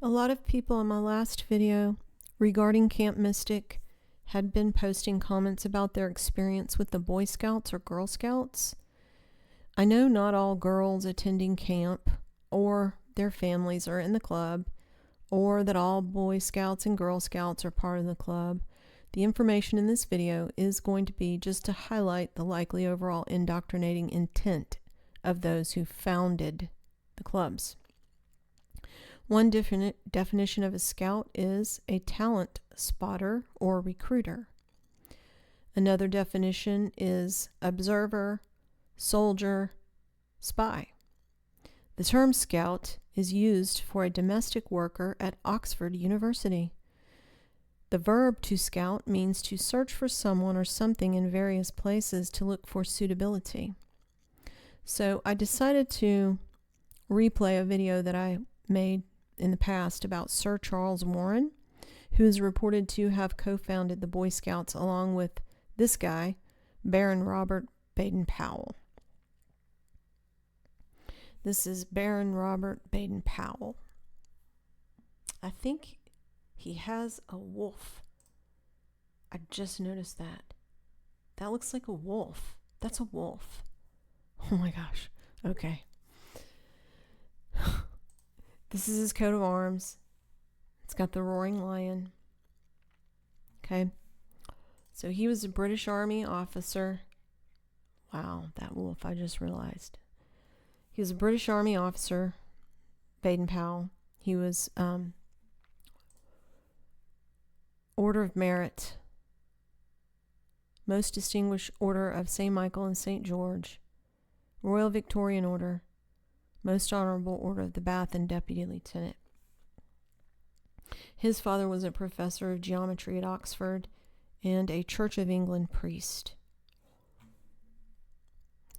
A lot of people in my last video regarding Camp Mystic had been posting comments about their experience with the Boy Scouts or Girl Scouts. I know not all girls attending camp or their families are in the club, or that all Boy Scouts and Girl Scouts are part of the club. The information in this video is going to be just to highlight the likely overall indoctrinating intent of those who founded the clubs. One definition of a scout is a talent spotter or recruiter. Another definition is observer, soldier, spy. The term scout is used for a domestic worker at Oxford University. The verb to scout means to search for someone or something in various places to look for suitability. So I decided to replay a video that I made in the past about Sir Charles Warren, who is reported to have co-founded the Boy Scouts along with this guy, Baron Robert Baden-Powell. This is Baron Robert Baden-Powell. I think he has a wolf. I just noticed that. That looks like a wolf. That's a wolf. Oh my gosh. Okay. This is his coat of arms. It's got the roaring lion. Okay. So he was a British Army officer. Wow, that wolf, I just realized. He was a British Army officer, Baden-Powell. He was Order of Merit, Most Distinguished Order of St. Michael and St. George, Royal Victorian Order, Most Honorable Order of the Bath, and Deputy Lieutenant. His father was a professor of geometry at Oxford and a Church of England priest.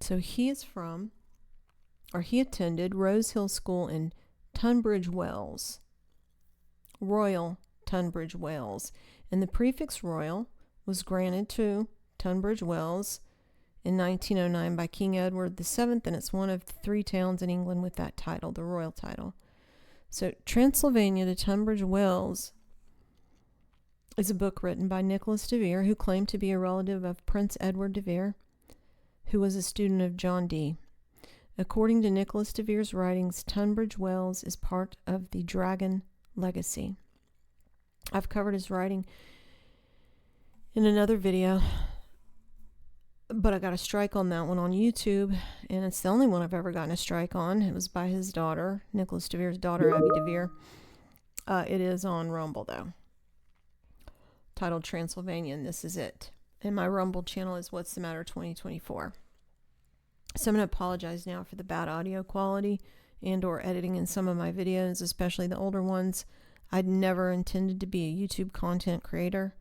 So he attended Rose Hill School in Tunbridge Wells, Royal Tunbridge Wells, and the prefix Royal was granted to Tunbridge Wells in 1909 by King Edward VII, and it's one of the 3 towns in England with that title, the royal title. So Transylvania to Tunbridge Wells is a book written by Nicholas de Vere, who claimed to be a relative of Prince Edward de Vere, who was a student of John Dee. According to Nicholas de Vere's writings, Tunbridge Wells is part of the Dragon legacy. I've covered his writing in another video, but I got a strike on that one on YouTube, and it's the only one I've ever gotten a strike on. It was by his daughter, Nicholas de Vere's daughter, Abby de Vere. It is on Rumble, though, titled Transylvania, and this is it. And my Rumble channel is What's the Matter 2024. So I'm going to apologize now for the bad audio quality and or editing in some of my videos, especially the older ones. I'd never intended to be a YouTube content creator,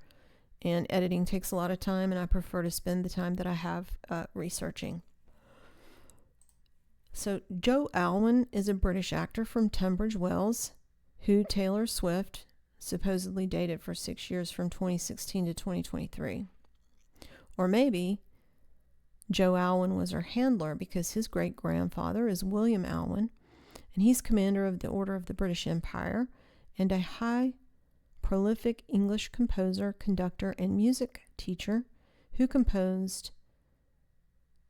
and editing takes a lot of time, and I prefer to spend the time that I have researching. So Joe Alwyn is a British actor from Tunbridge Wells, who Taylor Swift supposedly dated for 6 years from 2016 to 2023. Or maybe Joe Alwyn was her handler because his great-grandfather is William Alwyn, and he's commander of the Order of the British Empire and a high prolific English composer, conductor, and music teacher who composed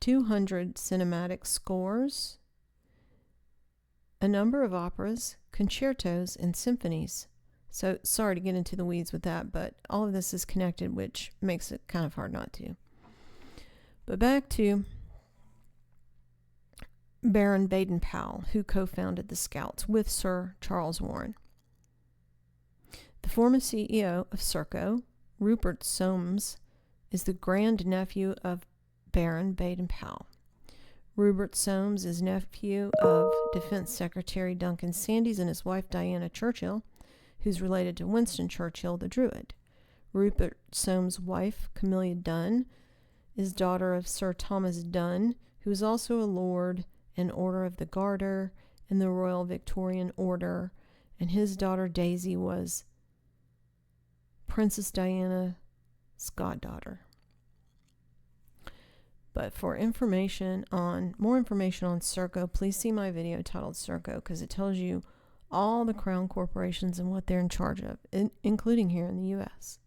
200 cinematic scores, a number of operas, concertos, and symphonies. So sorry to get into the weeds with that, but all of this is connected, which makes it kind of hard not to. But back to Baron Baden-Powell, who co-founded the Scouts with Sir Charles Warren. The former CEO of Serco, Rupert Soames, is the grandnephew of Baron Baden-Powell. Rupert Soames is nephew of Defense Secretary Duncan Sandys and his wife Diana Churchill, who's related to Winston Churchill, the Druid. Rupert Soames' wife, Camilla Dunn, is daughter of Sir Thomas Dunn, who is also a Lord and Order of the Garter in the Royal Victorian Order, and his daughter Daisy was Princess Diana's goddaughter. But for more information on Serco, please see my video titled Serco, because it tells you all the crown corporations and what they're in charge of, including here in the U.S.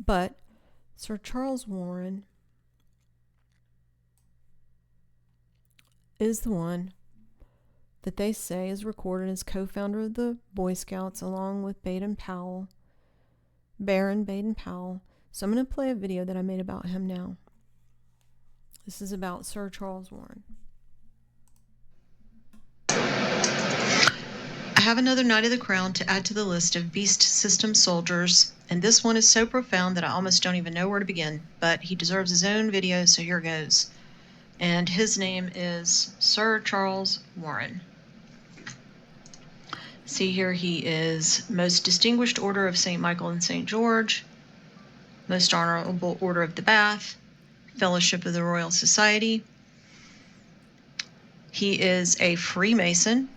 But Sir Charles Warren is the one that they say is recorded as co-founder of the Boy Scouts along with Baden Powell, Baron Baden Powell. So I'm going to play a video that I made about him now. This is about Sir Charles Warren. I have another Knight of the Crown to add to the list of Beast System soldiers, and this one is so profound that I almost don't even know where to begin, but he deserves his own video, so here goes. And his name is Sir Charles Warren. See here, he is Most Distinguished Order of St. Michael and St. George, Most Honorable Order of the Bath, Fellowship of the Royal Society. He is a Freemason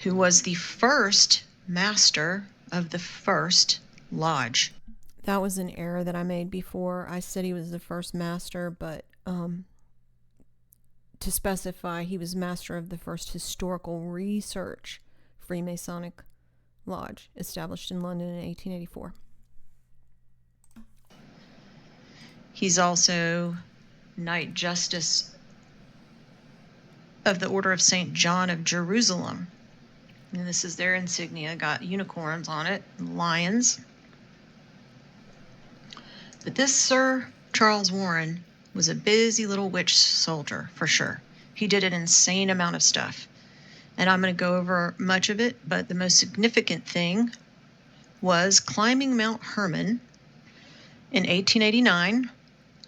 who was the first master of the first lodge. That was an error that I made before. I said he was the first master, but to specify, he was master of the first historical research Freemasonic lodge established in London in 1884. He's also Knight Justice of the Order of St. John of Jerusalem. And this is their insignia, got unicorns on it, lions. But this Sir Charles Warren was a busy little witch soldier, for sure. He did an insane amount of stuff. And I'm going to go over much of it, but the most significant thing was climbing Mount Hermon in 1889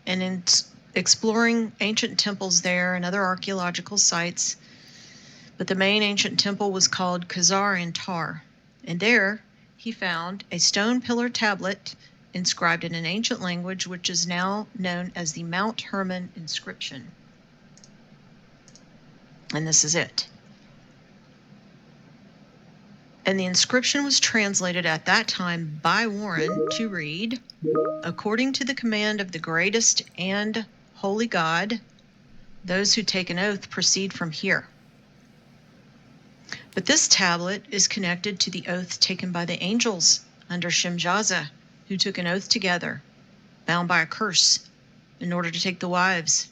and in exploring ancient temples there and other archaeological sites. But the main ancient temple was called Khazar-in-Tar, and there he found a stone pillar tablet inscribed in an ancient language which is now known as the Mount Hermon inscription. And this is it. And the inscription was translated at that time by Warren to read, "According to the command of the greatest and holy God, those who take an oath proceed from here." But this tablet is connected to the oath taken by the angels under Shemjaza, who took an oath together, bound by a curse, in order to take the wives,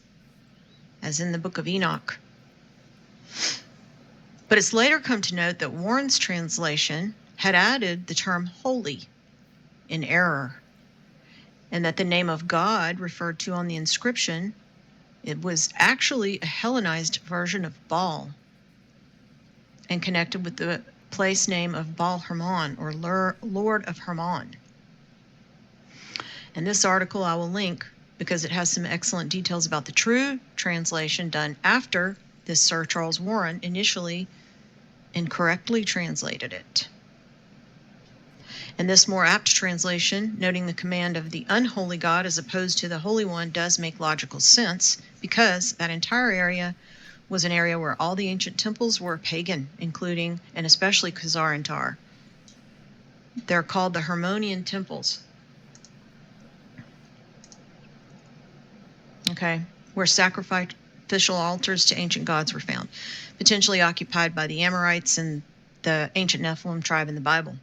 as in the book of Enoch. But it's later come to note that Warren's translation had added the term holy in error, and that the name of God referred to on the inscription, it was actually a Hellenized version of Baal, and connected with the place name of Baal Hermon, or Lord of Hermon. And this article I will link because it has some excellent details about the true translation done after this Sir Charles Warren initially incorrectly translated it. And this more apt translation, noting the command of the unholy God as opposed to the Holy One, does make logical sense, because that entire area was an area where all the ancient temples were pagan, including and especially Khazar-in-Tar. They're called the Hermonian temples. Okay, where sacrificial altars to ancient gods were found, potentially occupied by the Amorites and the ancient Nephilim tribe in the Bible.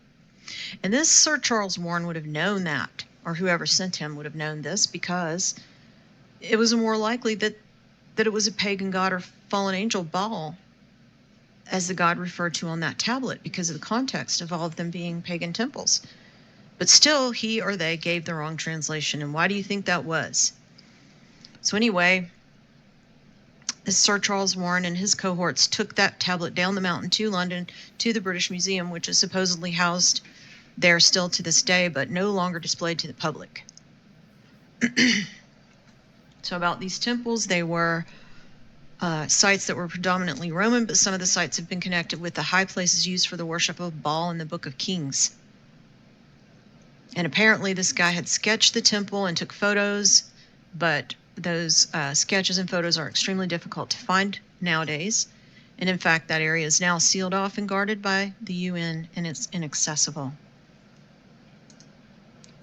And this Sir Charles Warren would have known that, or whoever sent him would have known this, because it was more likely that it was a pagan god or fallen angel, Baal, as the god referred to on that tablet, because of the context of all of them being pagan temples. But still, he or they gave the wrong translation. And why do you think that was? So anyway, this Sir Charles Warren and his cohorts took that tablet down the mountain to London, to the British Museum, which is supposedly housed there still to this day, but no longer displayed to the public. So about these temples, they were sites that were predominantly Roman, but some of the sites have been connected with the high places used for the worship of Baal in the Book of Kings. And apparently this guy had sketched the temple and took photos, but those sketches and photos are extremely difficult to find nowadays. And in fact, that area is now sealed off and guarded by the UN, and it's inaccessible.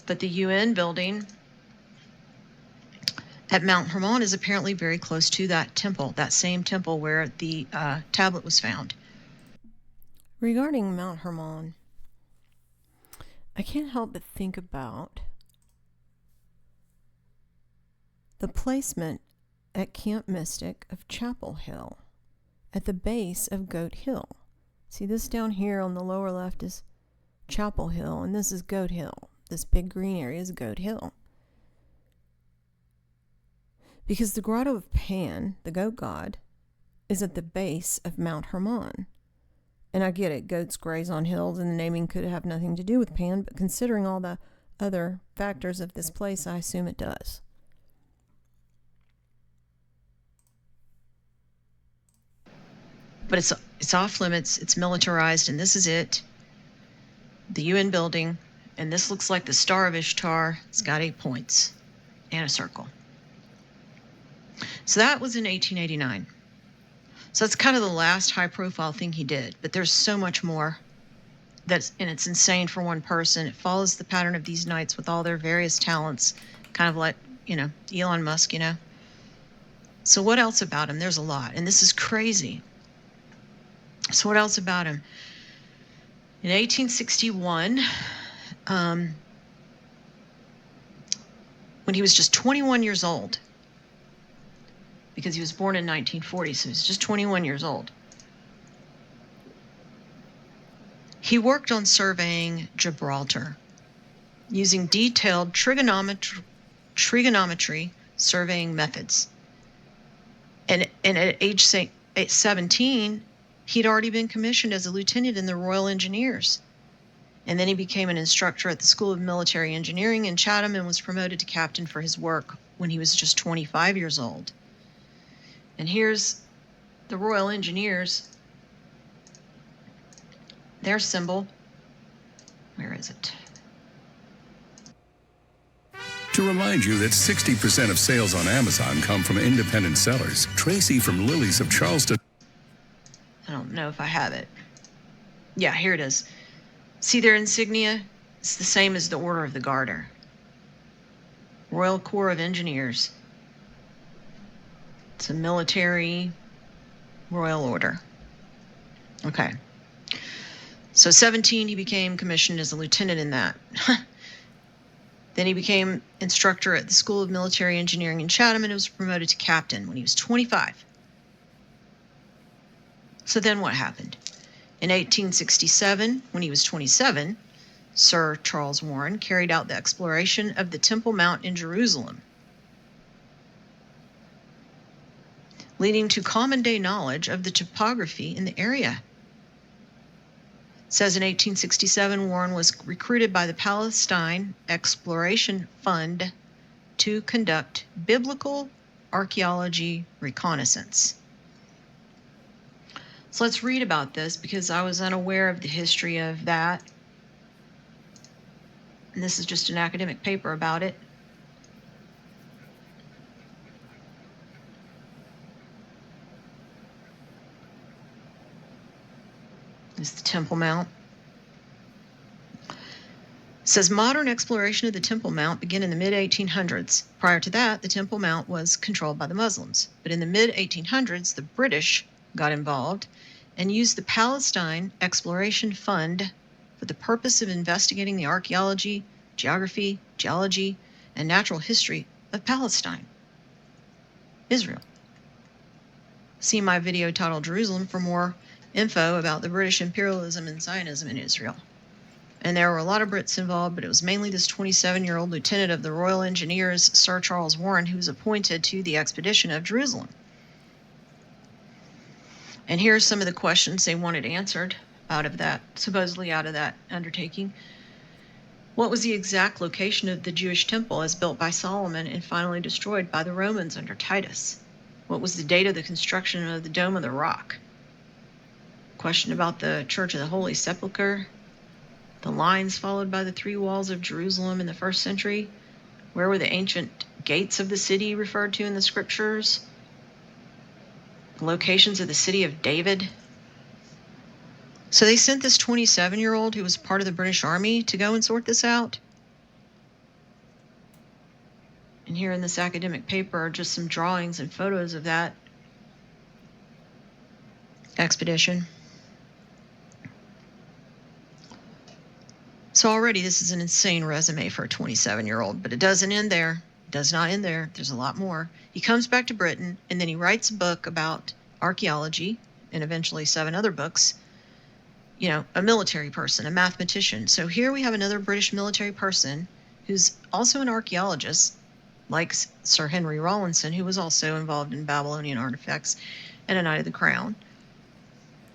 But the UN building at Mount Hermon is apparently very close to that temple, that same temple where the tablet was found. Regarding Mount Hermon, I can't help but think about the placement at Camp Mystic of Chapel Hill, at the base of Goat Hill. See, this down here on the lower left is Chapel Hill, and this is Goat Hill. This big green area is Goat Hill. Because the Grotto of Pan, the goat god, is at the base of Mount Hermon. And I get it, goats graze on hills, and the naming could have nothing to do with Pan, but considering all the other factors of this place, I assume it does. But it's off limits, it's militarized, and this is it. The UN building, and this looks like the Star of Ishtar. It's got 8 points and a circle. So that was in 1889. So that's kind of the last high-profile thing he did, but there's so much more. And it's insane for one person. It follows the pattern of these knights with all their various talents, kind of like, Elon Musk, So what else about him? There's a lot, and this is crazy. So what else about him? In 1861, when he was just 21 years old, because he was born in 1940, so he was just 21 years old, he worked on surveying Gibraltar using detailed trigonometry surveying methods. And at age 17, he'd already been commissioned as a lieutenant in the Royal Engineers. And then he became an instructor at the School of Military Engineering in Chatham and was promoted to captain for his work when he was just 25 years old. And here's the Royal Engineers, their symbol. Where is it? To remind you that 60% of sales on Amazon come from independent sellers, Tracy from Lilies of Charleston. I don't know if I have it. Yeah, here it is. See their insignia? It's the same as the Order of the Garter. Royal Corps of Engineers. It's a military royal order. Okay. So 17, he became commissioned as a lieutenant in that. Then he became instructor at the School of Military Engineering in Chatham and was promoted to captain when he was 25. So then what happened? In 1867, when he was 27, Sir Charles Warren carried out the exploration of the Temple Mount in Jerusalem, leading to common day knowledge of the topography in the area. It says in 1867, Warren was recruited by the Palestine Exploration Fund to conduct biblical archaeology reconnaissance. So let's read about this because I was unaware of the history of that. And this is just an academic paper about it. This is the Temple Mount. It says modern exploration of the Temple Mount began in the mid-1800s. Prior to that, the Temple Mount was controlled by the Muslims. But in the mid-1800s, the British got involved and used the Palestine Exploration Fund for the purpose of investigating the archaeology, geography, geology, and natural history of Palestine, Israel. See my video titled Jerusalem for more info about the British imperialism and Zionism in Israel. And there were a lot of Brits involved, but it was mainly this 27-year-old lieutenant of the Royal Engineers, Sir Charles Warren, who was appointed to the expedition of Jerusalem. And here are some of the questions they wanted answered supposedly out of that undertaking. What was the exact location of the Jewish temple as built by Solomon and finally destroyed by the Romans under Titus? What was the date of the construction of the Dome of the Rock? Question about the Church of the Holy Sepulchre. The lines followed by the three walls of Jerusalem in the 1st century. Where were the ancient gates of the city referred to in the scriptures? The locations of the city of David. So they sent this 27-year-old who was part of the British Army to go and sort this out. And here in this academic paper are just some drawings and photos of that expedition. So already this is an insane resume for a 27-year-old, but it doesn't end there. It does not end there. There's a lot more. He comes back to Britain, and then he writes a book about archaeology, and eventually 7 other books. You know, a military person, a mathematician. So here we have another British military person who's also an archaeologist, like Sir Henry Rawlinson, who was also involved in Babylonian artifacts and a Knight of the Crown.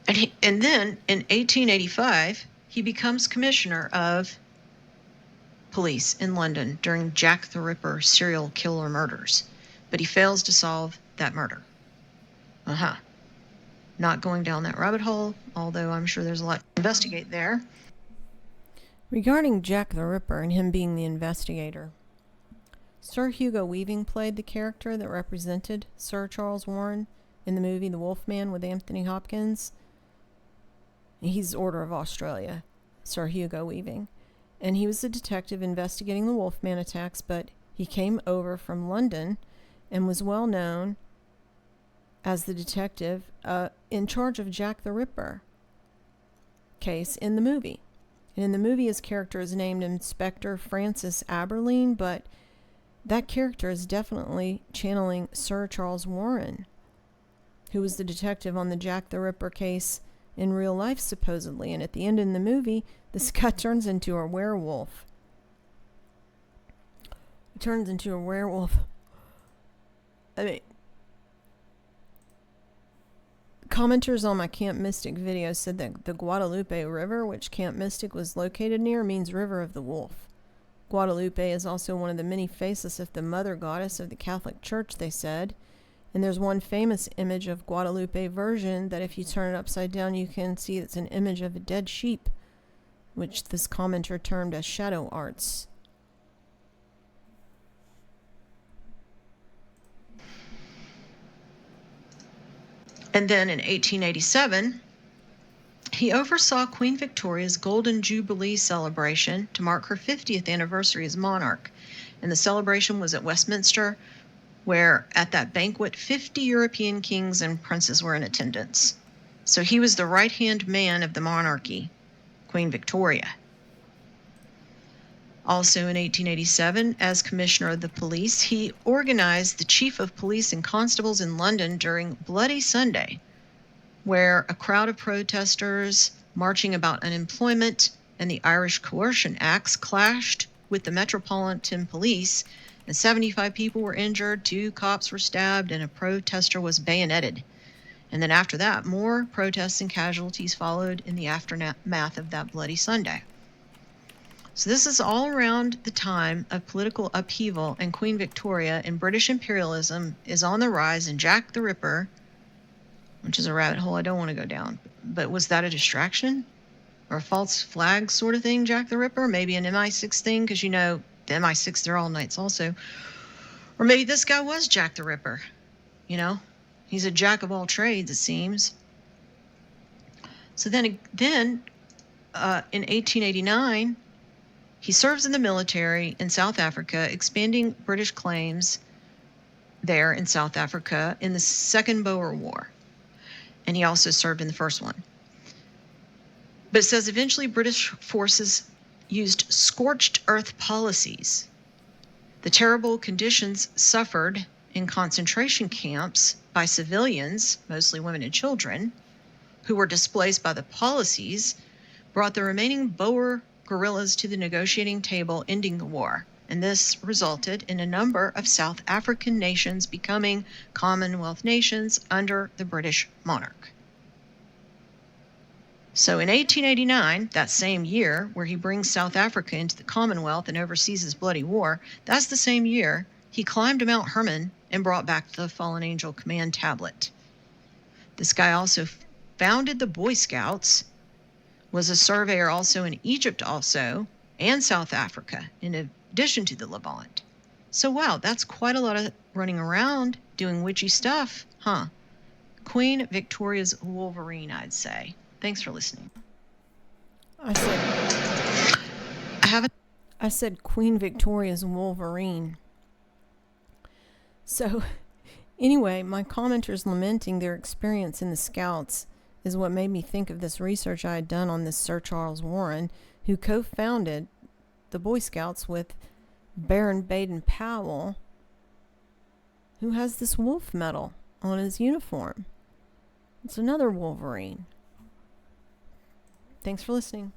And then in 1885, he becomes commissioner of police in London during Jack the Ripper serial killer murders. But he fails to solve that murder. Not going down that rabbit hole, although I'm sure there's a lot to investigate there. Regarding Jack the Ripper and him being the investigator, Sir Hugo Weaving played the character that represented Sir Charles Warren in the movie The Wolfman with Anthony Hopkins. He's Order of Australia, Sir Hugo Weaving. And he was a detective investigating the Wolfman attacks, but he came over from London and was well known as the detective in charge of Jack the Ripper case in the movie. And in the movie, his character is named Inspector Francis Aberline, but that character is definitely channeling Sir Charles Warren, who was the detective on the Jack the Ripper case in real life, supposedly. And at the end in the movie, this guy turns into a werewolf. He turns into a werewolf. I mean, commenters on my Camp Mystic video said that the Guadalupe River, which Camp Mystic was located near, means River of the Wolf. Guadalupe is also one of the many faces of the Mother Goddess of the Catholic Church, they said. And there's one famous image of Guadalupe version that if you turn it upside down, you can see it's an image of a dead sheep, which this commenter termed as shadow arts. And then in 1887, he oversaw Queen Victoria's Golden Jubilee celebration to mark her 50th anniversary as monarch. And the celebration was at Westminster, where at that banquet, 50 European kings and princes were in attendance. So he was the right-hand man of the monarchy, Queen Victoria. Also in 1887, as Commissioner of the Police, he organized the Chief of Police and Constables in London during Bloody Sunday, where a crowd of protesters marching about unemployment and the Irish Coercion Acts clashed with the Metropolitan Police, and 75 people were injured, 2 cops were stabbed, and a protester was bayoneted. And then after that, more protests and casualties followed in the aftermath of that Bloody Sunday. So this is all around the time of political upheaval, and Queen Victoria and British imperialism is on the rise, and Jack the Ripper, which is a rabbit hole I don't want to go down, but was that a distraction? Or a false flag sort of thing, Jack the Ripper? Maybe an MI6 thing, because you know, the MI6, they're all knights also. Or maybe this guy was Jack the Ripper, you know? He's a jack of all trades, it seems. So then in 1889, he serves in the military in South Africa, expanding British claims there in South Africa in the Second Boer War. And he also served in the first one. But it says eventually British forces used scorched earth policies. The terrible conditions suffered in concentration camps by civilians, mostly women and children, who were displaced by the policies, brought the remaining Boer guerrillas to the negotiating table, ending the war. And this resulted in a number of South African nations becoming Commonwealth nations under the British monarch. So in 1889, that same year, where he brings South Africa into the Commonwealth and oversees his bloody war, that's the same year he climbed Mount Hermon and brought back the Fallen Angel Command Tablet. This guy also founded the Boy Scouts, was a surveyor also in Egypt also, and South Africa, in addition to the Levant. So wow, that's quite a lot of running around doing witchy stuff, huh? Queen Victoria's Wolverine, I'd say. Thanks for listening. I said Queen Victoria's Wolverine. So, anyway, my commenters lamenting their experience in the Scouts is what made me think of this research I had done on this Sir Charles Warren, who co-founded the Boy Scouts with Baron Baden Powell, who has this wolf medal on his uniform. It's another Wolverine. Thanks for listening.